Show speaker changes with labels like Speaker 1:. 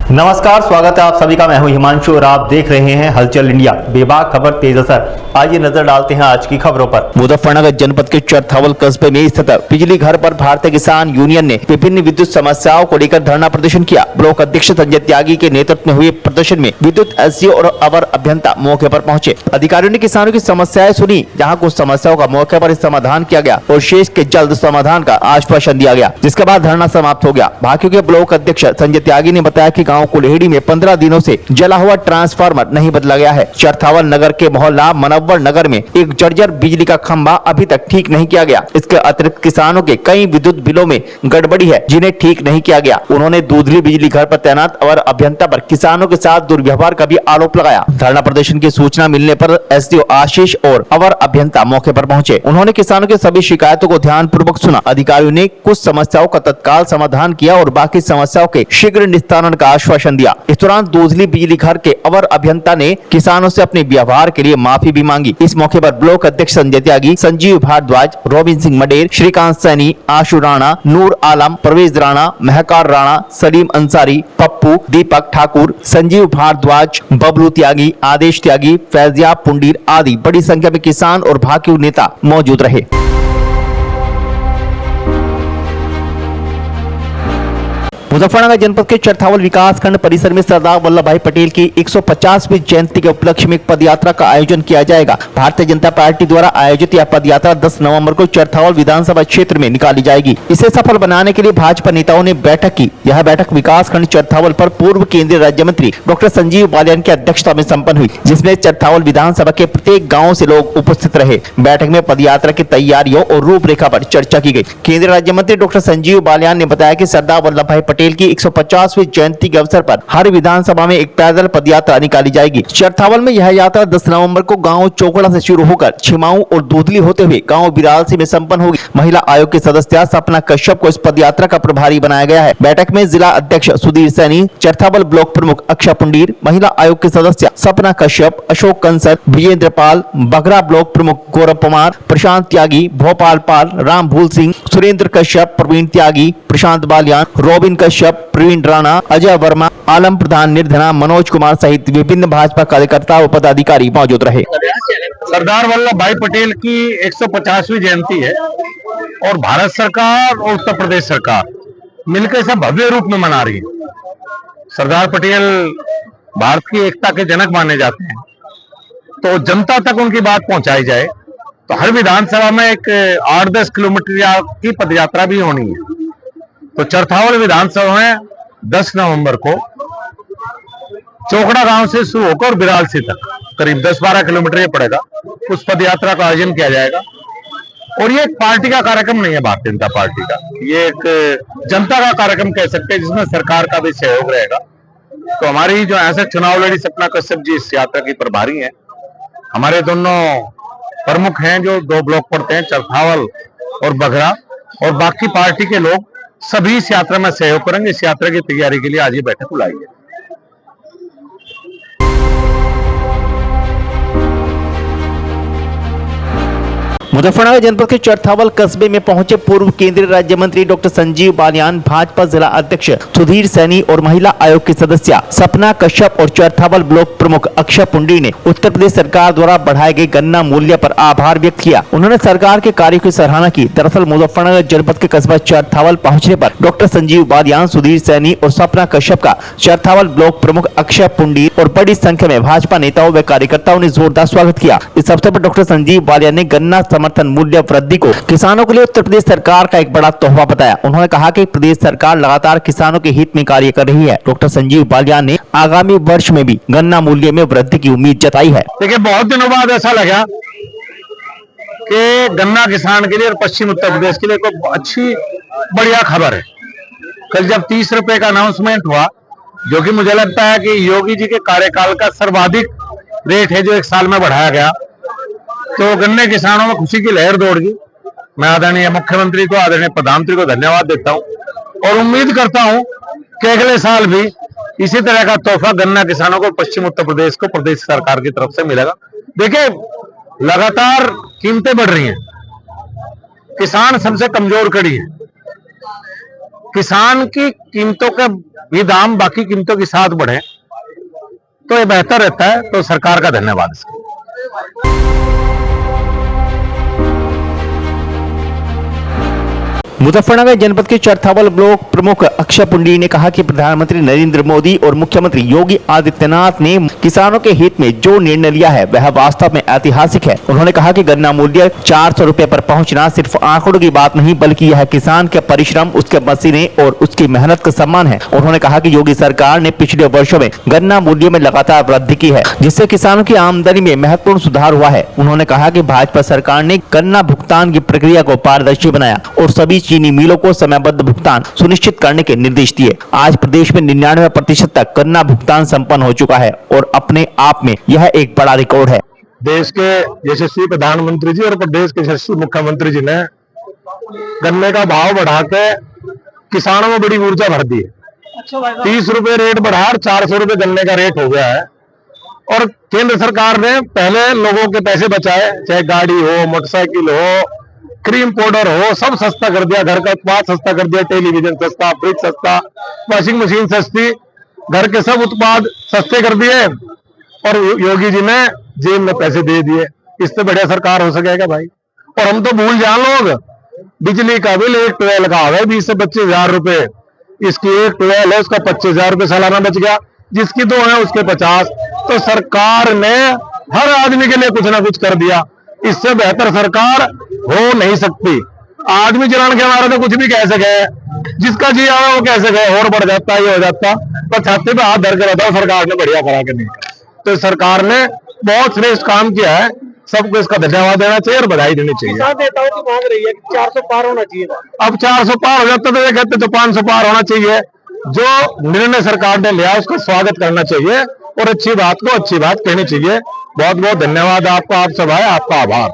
Speaker 1: नमस्कार, स्वागत है आप सभी का। मैं हूं हिमांशु और आप देख रहे हैं हलचल इंडिया। बेबाक खबर तेज असर। आइए नजर डालते हैं आज की खबरों पर।
Speaker 2: मुजफ्फरनगर जनपद के चरथावल कस्बे में स्थित बिजली घर पर भारतीय किसान यूनियन ने विभिन्न विद्युत समस्याओं को लेकर धरना प्रदर्शन किया। ब्लॉक अध्यक्ष संजय त्यागी के नेतृत्व में हुए प्रदर्शन में विद्युत एसडीओ और अवर अभियंता मौके पर पहुंचे। अधिकारियों ने किसानों की समस्याएं सुनी, जहां कुछ समस्याओं का मौके पर समाधान किया गया और शेष के जल्द समाधान का आश्वासन दिया गया, जिसके बाद धरना समाप्त हो गया। भाकियों के ब्लॉक अध्यक्ष संजय त्यागी ने बताया कि गाँव कुल्हेड़ी में 15 दिनों से जला हुआ ट्रांसफार्मर नहीं बदला गया है। चरथावल नगर के मोहल्ला मनव्वर नगर में एक जर्जर बिजली का खंभा अभी तक ठीक नहीं किया गया। इसके अतिरिक्त किसानों के कई विद्युत बिलों में गड़बड़ी है, जिन्हें ठीक नहीं किया गया। उन्होंने दूधली बिजली घर पर तैनात अवर अभियंता पर किसानों के साथ दुर्व्यवहार का भी आरोप लगाया। धरना प्रदर्शन की सूचना मिलने पर एसडीओ आशीष और अवर अभियंता मौके पर पहुंचे। उन्होंने किसानों की सभी शिकायतों को ध्यान पूर्वक सुना। अधिकारियों ने कुछ समस्याओं का तत्काल समाधान किया और बाकी समस्याओं के शीघ्र निस्तारण का आश्वासन दिया। इस दौरान दूधली बिजली घर के अवर अभियंता ने किसानों से अपने व्यवहार के लिए माफी भी मांगी। इस मौके पर ब्लॉक अध्यक्ष संजय त्यागी, संजीव भारद्वाज, रोबिन सिंह मडेर, श्रीकांत सैनी, आशु राणा, नूर आलम, परवेज राणा, महकार राणा, सलीम अंसारी, पप्पू, दीपक ठाकुर, संजीव भारद्वाज, बबलू त्यागी, आदेश त्यागी, फैजिया पुंडीर आदि बड़ी संख्या में किसान और भाकियू नेता मौजूद रहे। मुजफ्फरनगर जनपद के चरथावल विकास खंड परिसर में सरदार वल्लभ भाई पटेल की 150वीं जयंती के उपलक्ष्य में एक पदयात्रा का आयोजन किया जाएगा। भारतीय जनता पार्टी द्वारा आयोजित यह पदयात्रा 10 नवंबर को चरथावल विधानसभा क्षेत्र में निकाली जाएगी। इसे सफल बनाने के लिए भाजपा नेताओं ने बैठक की। यह बैठक विकास खंड चरथावल पर पूर्व केंद्रीय राज्य मंत्री डॉक्टर संजीव बालियान की अध्यक्षता में संपन्न हुई, जिसमें चरथावल विधानसभा के प्रत्येक गाँव से लोग उपस्थित रहे। बैठक में पदयात्रा की तैयारियों और रूपरेखा पर चर्चा की गई। केंद्रीय राज्य मंत्री डॉक्टर संजीव बालियान ने बताया कि सरदार वल्लभ भाई पटेल की 150वीं जयंती के अवसर पर हर विधानसभा में एक पैदल पदयात्रा निकाली जाएगी। चरथावल में यह यात्रा 10 नवंबर को गांव चोकड़ा से शुरू होकर छिमाऊ और दूधली होते हुए गांव बिरालसी में संपन्न होगी। महिला आयोग की सदस्य सपना कश्यप को इस पदयात्रा का प्रभारी बनाया गया है। बैठक में जिला अध्यक्ष सुधीर सैनी, चरथावल ब्लॉक प्रमुख अक्षय पुंडीर, महिला आयोग के सदस्य सपना कश्यप, अशोक कंसर, विजेंद्र पाल, बघरा ब्लॉक प्रमुख गौरव कुमार, प्रशांत त्यागी, भोपाल पाल, राम भूल सिंह, सुरेंद्र कश्यप, प्रवीण त्यागी, प्रशांत बालियान, रोबिन कश्यप, प्रवीण राणा, अजय वर्मा, आलम प्रधान, निर्धना, मनोज कुमार सहित विभिन्न भाजपा कार्यकर्ता और पदाधिकारी मौजूद रहे।
Speaker 3: सरदार वल्लभ भाई पटेल की 150वीं जयंती है और भारत सरकार और उत्तर प्रदेश सरकार मिलकर इसे भव्य रूप में मना रही है। सरदार पटेल भारत की एकता के जनक माने जाते हैं, तो जनता तक उनकी बात पहुंचाई जाए तो हर विधानसभा में एक 8-10 किलोमीटर की पदयात्रा भी होनी है। तो चरथावल विधानसभा में 10 नवंबर को चोकड़ा गांव से शुरू होकर बिरालसी तक करीब 10-12 किलोमीटर ये पड़ेगा, उस पदयात्रा का आयोजन किया जाएगा। और ये एक पार्टी का कार्यक्रम नहीं है भारतीय जनता पार्टी का, ये एक जनता का कार्यक्रम कह सकते हैं, जिसमें सरकार का भी सहयोग रहेगा। तो हमारी जो ऐसे चुनाव लड़ी सपना कश्यप जी इस यात्रा की प्रभारी हैं। हमारे दोनों प्रमुख हैं जो 2 ब्लॉक पड़ते हैं, चरथावल और बघरा, और बाकी पार्टी के लोग सभी इस यात्रा में सहयोग करेंगे। इस यात्रा की तैयारी के लिए आज ये बैठक बुलाई है।
Speaker 2: मुजफ्फरनगर जनपद के चरथावल कस्बे में पहुंचे पूर्व केंद्रीय राज्य मंत्री डॉक्टर संजीव बालियान, भाजपा जिला अध्यक्ष सुधीर सैनी और महिला आयोग की सदस्य सपना कश्यप और चरथावल ब्लॉक प्रमुख अक्षय पुंडी ने उत्तर प्रदेश सरकार द्वारा बढ़ाए गए गन्ना मूल्य पर आभार व्यक्त किया। उन्होंने सरकार के कार्यों की सराहना की। दरअसल मुजफ्फरनगर जनपद के कस्बा चरथावल पहुंचने पर डॉक्टर संजीव बालियान, सुधीर सैनी और सपना कश्यप का चरथावल ब्लॉक प्रमुख अक्षय पुंडी और बड़ी संख्या में भाजपा नेताओं व कार्यकर्ताओं ने जोरदार स्वागत किया। इस अवसर पर डॉक्टर संजीव बालियान ने गन्ना समर्थन मूल्य वृद्धि को किसानों के लिए उत्तर प्रदेश सरकार का एक बड़ा तोहफा बताया। उन्होंने कहा कि प्रदेश सरकार लगातार किसानों के हित में कार्य कर रही है। डॉक्टर संजीव बालियान ने आगामी वर्ष में भी गन्ना मूल्य में वृद्धि की उम्मीद जताई है।
Speaker 3: देखिए, बहुत दिनों बाद ऐसा लगा कि गन्ना किसान के लिए और पश्चिम उत्तर प्रदेश के लिए कोई अच्छी बढ़िया खबर है। कल जब 30 रुपए का अनाउंसमेंट हुआ, जो कि मुझे लगता है कि योगी जी के कार्यकाल का सर्वाधिक रेट है जो 1 साल में बढ़ाया गया, तो गन्ने किसानों में खुशी की लहर दौड़ गई। मैं आदरणीय मुख्यमंत्री को, आदरणीय प्रधानमंत्री को धन्यवाद देता हूं और उम्मीद करता हूं कि अगले साल भी इसी तरह का तोहफा गन्ना किसानों को पश्चिम उत्तर प्रदेश को प्रदेश सरकार की तरफ से मिलेगा। देखिए, लगातार कीमतें बढ़ रही हैं, किसान सबसे कमजोर कड़ी है। किसान की कीमतों के ये दाम बाकी कीमतों के साथ बढ़े तो ये बेहतर रहता है। तो सरकार का धन्यवाद इसके।
Speaker 2: मुजफ्फरनगर जनपद के चरथावल ब्लॉक प्रमुख अक्षय पुंडी ने कहा कि प्रधानमंत्री नरेंद्र मोदी और मुख्यमंत्री योगी आदित्यनाथ ने किसानों के हित में जो निर्णय लिया है वह वास्तव में ऐतिहासिक है। उन्होंने कहा कि गन्ना मूल्य 400 रुपए पर पहुंचना सिर्फ आंकड़ों की बात नहीं बल्कि यह किसान के परिश्रम, उसके पसीने और उसकी मेहनत का सम्मान है। उन्होंने कहा कि योगी सरकार ने पिछले वर्षों में गन्ना मूल्य में लगातार वृद्धि की है जिससे किसानों की आमदनी में महत्वपूर्ण सुधार हुआ है। उन्होंने कहा कि भाजपा सरकार ने गन्ना भुगतान की प्रक्रिया को पारदर्शी बनाया और सभी चीनी मिलों को समयबद्ध भुगतान सुनिश्चित करने के निर्देश दिए। आज प्रदेश में 99% तक गन्ना भुगतान संपन्न हो चुका है और अपने आप में यह एक बड़ा रिकॉर्ड है।
Speaker 3: देश के यशस्वी प्रधानमंत्री जी और प्रदेश के यशस्वी मुख्यमंत्री जी ने गन्ने का भाव बढ़ा के किसानों में बड़ी ऊर्जा भर दी है। 30 रुपए रेट बढ़ा और 400 रुपए गन्ने का रेट हो गया है। और केंद्र सरकार ने पहले लोगों के पैसे बचाए, चाहे गाड़ी हो, मोटरसाइकिल हो, क्रीम पाउडर हो, सब सस्ता कर दिया। घर का उत्पाद सस्ता कर दिया, टेलीविजन सस्ता, फ्रिज सस्ता, वॉशिंग मशीन सस्ती, घर के सब उत्पाद सस्ते कर दिए और योगी जी ने जेब में पैसे दे दिए। इससे बढ़िया सरकार हो सकेगा भाई। और हम तो भूल जाए लोग, बिजली का बिल एक ट्वेल्व का है 20 से 25,000 रुपए। इसकी एक ट्वेल्व है, उसका 25,000 रुपए सालाना बच गया। जिसकी 2 है उसके 50। तो सरकार ने हर आदमी के लिए कुछ ना कुछ कर दिया। इससे बेहतर सरकार हो नहीं सकती। आदमी चलाने के हमारे तो कुछ भी कह सके, जिसका जी आवे वो कह सके, और बढ़ जाता ये हो जाता, पर छाती पे हाथ धर के रहता सरकार ने बढ़िया करा के नहीं। तो सरकार ने बहुत श्रेष्ठ काम किया है, सबको इसका धन्यवाद देना चाहिए और बधाई देनी चाहिए।
Speaker 4: नेताओं की मांग रही है कि 400 पार होना चाहिए था।
Speaker 3: अब 400 पार हो जाता तो ये कहते तो 500 पार होना चाहिए। जो निर्णय सरकार ने लिया उसका स्वागत करना चाहिए और अच्छी बात को अच्छी बात कहनी चाहिए। बहुत बहुत धन्यवाद आपका, आप सब आए, आपका आभार।